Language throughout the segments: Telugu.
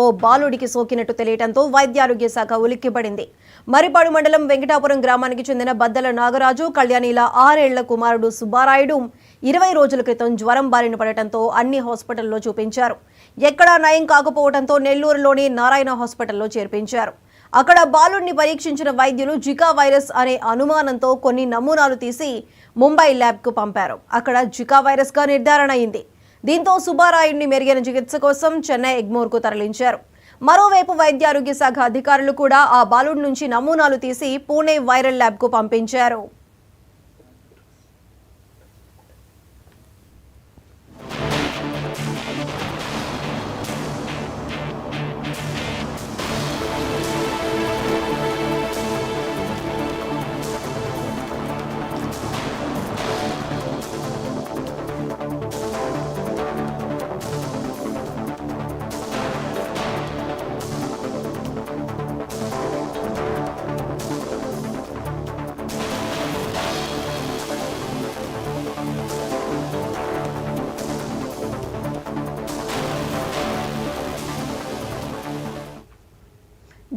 ఓ బాలుడికి సోకినట్టు తెలియడంతో వైద్యారోగ్య శాఖ ఉలిక్కిపడింది. మరిపాడు మండలం వెంకటాపురం గ్రామానికి చెందిన బద్దల నాగరాజు కళ్యాణిల 6 ఏళ్ల కుమారుడు సుబ్బారాయుడు 20 రోజుల క్రితం జ్వరం బారిన పడటంతో అన్ని హాస్పిటల్లో చూపించారు. ఎక్కడా నయం కాకపోవడంతో నెల్లూరులోని నారాయణ హాస్పిటల్లో చేర్పించారు. అక్కడ బాలుడిని పరీక్షించిన వైద్యులు జికా వైరస్ అనే అనుమానంతో కొన్ని నమూనాలు తీసి ముంబై ల్యాబ్కు పంపారు. అక్కడ జికా వైరస్గా నిర్ధారణ అయింది. దీంతో సుబ్బారాయుడిని మెరుగైన చికిత్స కోసం చెన్నై ఎగ్మోర్కు తరలించారు. మరోవైపు వైద్యారోగ్య శాఖ అధికారులు కూడా ఆ బాలుడి నుంచి నమూనాలు తీసి పూణే వైరల్ ల్యాబ్కు పంపించారు.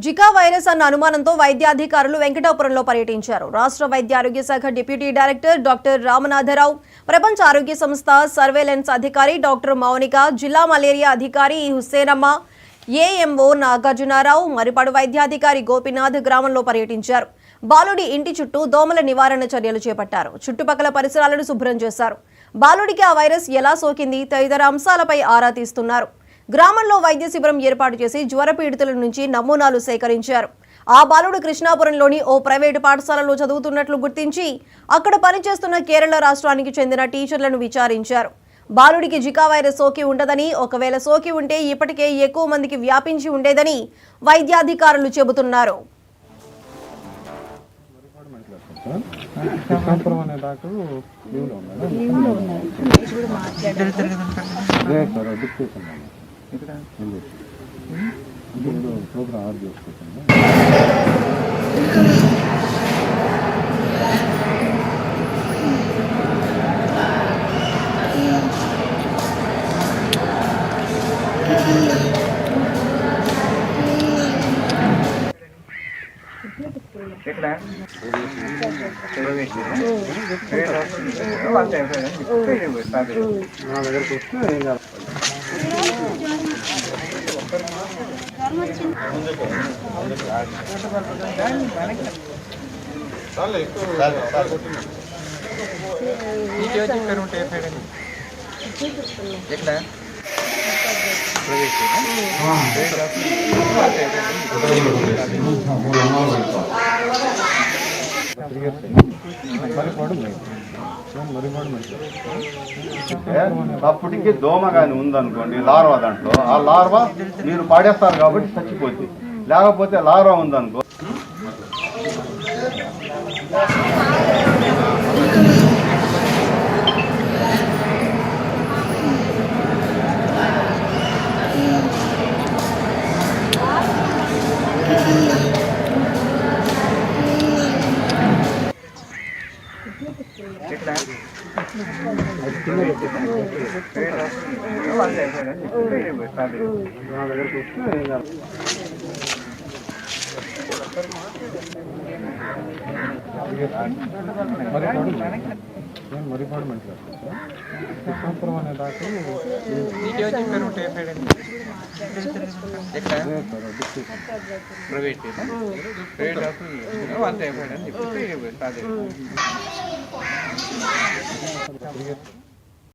జికా వైరస్ అన్న అనుమానంతో వైద్యాధికారులు వెంకటాపురంలో పర్యటించారు. రాష్ట్ర వైద్యారోగ్య శాఖ డిప్యూటీ డైరెక్టర్ డాక్టర్ రామనాథరావు, ప్రపంచ ఆరోగ్య సంస్థ సర్వేలెన్స్ అధికారి డాక్టర్ మౌనిక, జిల్లా మలేరియా అధికారి హుస్సేనమ్మ, ఏఎంఓ నాగార్జునారావు, మరిపాడు వైద్యాధికారి గోపీనాథ్ గ్రామంలో పర్యటించారు. బాలుడి ఇంటి చుట్టూ దోమల నివారణ చర్యలు చేపట్టారు. చుట్టుపక్కల పరిసరాలను శుభ్రం చేశారు. బాలుడికి ఆ వైరస్ ఎలా సోకింది తదితర అంశాలపై ఆరా తీస్తున్నారు. గ్రామంలో వైద్య శిబిరం ఏర్పాటు చేసి జ్వర పీడితుల నుంచి నమూనాలు సేకరించారు. ఆ బాలుడు కృష్ణాపురంలోని ఓ ప్రైవేటు పాఠశాలలో చదువుతున్నట్లు గుర్తించి అక్కడ పనిచేస్తున్న కేరళ రాష్ట్రానికి చెందిన టీచర్లను విచారించారు. బాలుడికి జికా వైరస్ సోకి ఉండదని, ఒకవేళ సోకి ఉంటే ఇప్పటికే ఎక్కువ మందికి వ్యాపించి ఉండేదని వైద్యాధికారులు చెబుతున్నారు. ప్రోగ్రామ్ ఆర్డర్ చేసుకుంటాను. నా దగ్గరకు వస్తే ఏం కాదు. అప్పటికి దోమ కానీ ఉందనుకోండి, లార్వా దాంట్లో ఆ లార్వా మీరు పాడేస్తారు కాబట్టి చచ్చిపోద్ది. లేకపోతే లార్వా ఉందనుకో మరిపాడు మంచిగా కృష్ణాపురం అనే డాక్టర్ ప్రైవేట్